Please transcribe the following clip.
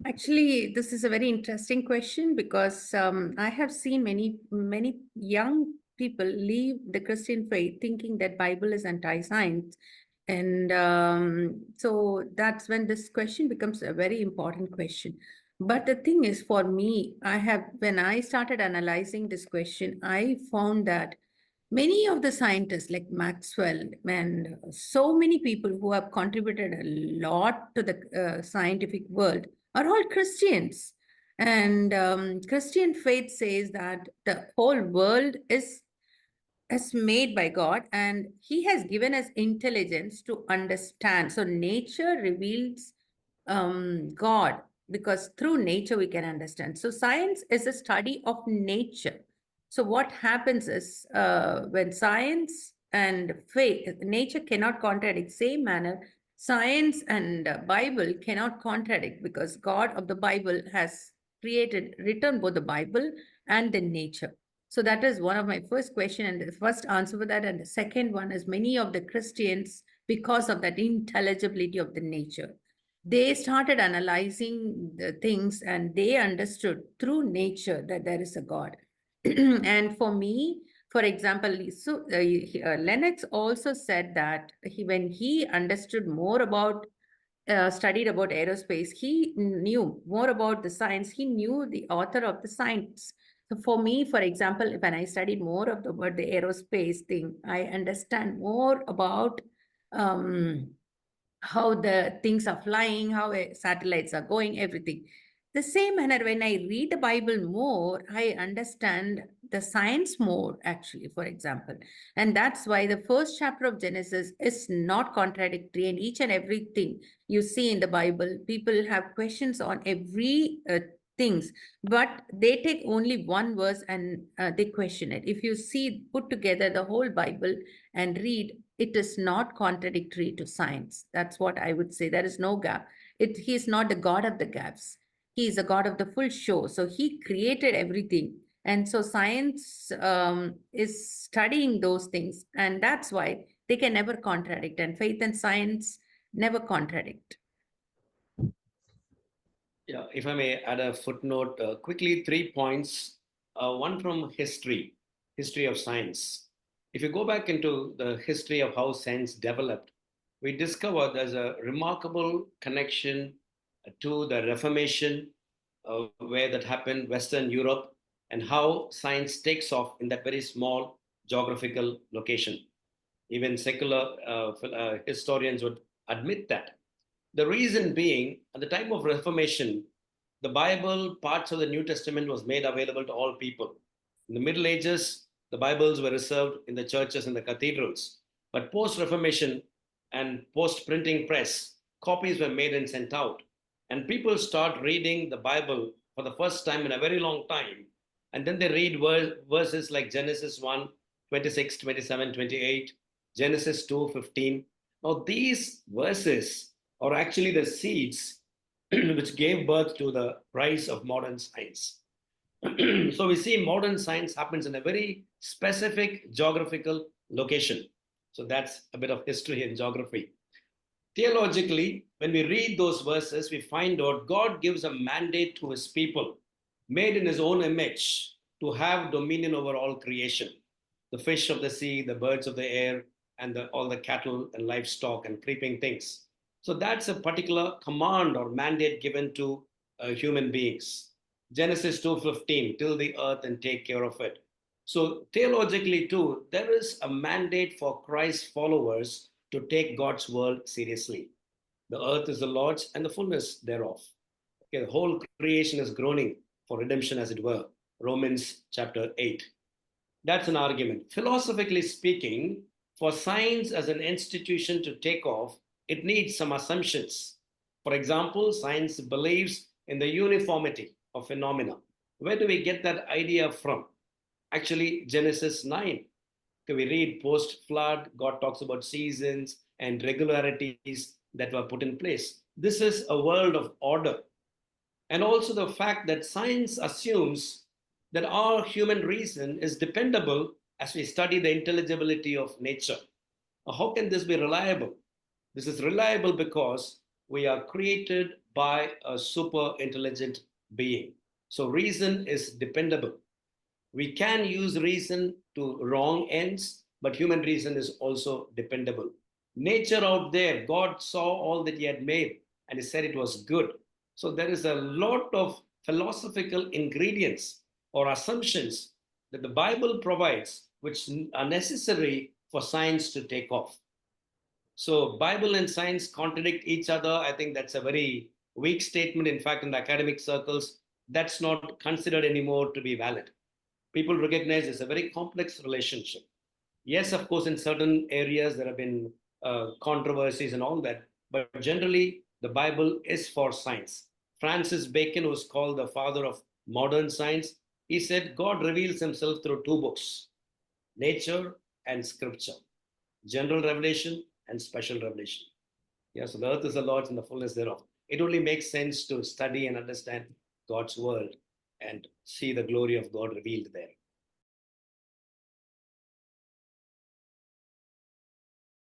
Actually, this is a very interesting question because I have seen many young people leave the Christian faith thinking that Bible is anti-science, and so that's when this question becomes a very important question. But the thing is, for me, when I started analyzing this question, I found that many of the scientists like Maxwell and so many people who have contributed a lot to the scientific world are all Christians. And Christian faith says that the whole world is made by God and He has given us intelligence to understand. So nature reveals God because through nature we can understand. So science is a study of nature. So what happens is when science and faith, nature cannot contradict, same manner, science and Bible cannot contradict because God of the Bible has written both the Bible and the nature. So that is one of my first question and the first answer for that. And the second one is many of the Christians, because of that intelligibility of the nature, they started analyzing the things and they understood through nature that there is a God. And for me, for example, Lennox also said that when he understood more about studied about aerospace, he knew more about the science. He knew the author of the science. So for me, for example, when I studied more about the aerospace thing, I understand more about um, how the things are flying, how satellites are going, everything. The same manner, when I read the Bible more, I understand the science more, actually, for example. And that's why the first chapter of Genesis is not contradictory, and each and everything you see in the Bible, people have questions on every things, but they take only one verse and they question it. If you see, put together the whole Bible and read, it is not contradictory to science. That's what I would say. There is no gap. He is not the God of the gaps. He is a God of the full show. So he created everything. And so science is studying those things. And that's why they can never contradict. And faith and science never contradict. Yeah, if I may add a footnote quickly, 3 points. One from history of science. If you go back into the history of how science developed, we discover there's a remarkable connection to the Reformation, where that happened, Western Europe, and how science takes off in that very small geographical location. Even secular historians would admit that. The reason being, at the time of Reformation, the Bible, parts of the New Testament was made available to all people. In the Middle Ages, the Bibles were reserved in the churches and the cathedrals. But post Reformation and post printing press, copies were made and sent out. And people start reading the Bible for the first time in a very long time. And then they read verses like Genesis 1, 26, 27, 28, Genesis 2, 15. Now, these verses are actually the seeds which gave birth to the rise of modern science. So we see modern science happens in a very specific geographical location. So that's a bit of history and geography. Theologically, when we read those verses, we find out God gives a mandate to his people, made in his own image, to have dominion over all creation, the fish of the sea, the birds of the air, and all the cattle and livestock and creeping things. So that's a particular command or mandate given to human beings. Genesis 2:15, till the earth and take care of it. So theologically too, there is a mandate for Christ's followers to take God's word seriously. The earth is the Lord's and the fullness thereof. Okay, the whole creation is groaning for redemption, as it were. Romans chapter 8. That's an argument. Philosophically speaking, for science as an institution to take off, it needs some assumptions. For example, science believes in the uniformity of phenomena. Where do we get that idea from? Actually, Genesis 9. Okay, we read post flood, God talks about seasons and regularities that were put in place. This is a world of order. And also the fact that science assumes that our human reason is dependable as we study the intelligibility of nature. How can this be reliable? This is reliable because we are created by a super intelligent being. So reason is dependable. We can use reason to wrong ends, but human reason is also dependable. Nature out there, God saw all that He had made and He said it was good. So there is a lot of philosophical ingredients or assumptions that the Bible provides which are necessary for science to take off. So Bible and science contradict each other. I think that's a very weak statement. In fact, in the academic circles, that's not considered anymore to be valid. People recognize it's a very complex relationship. Yes, of course, in certain areas there have been controversies and all that, but generally the Bible is for science. Francis Bacon was called the father of modern science. He said God reveals himself through two books, nature and scripture, general revelation and special revelation. Yeah, so the earth is the Lord's and the fullness thereof. It only makes sense to study and understand God's word and see the glory of God revealed there.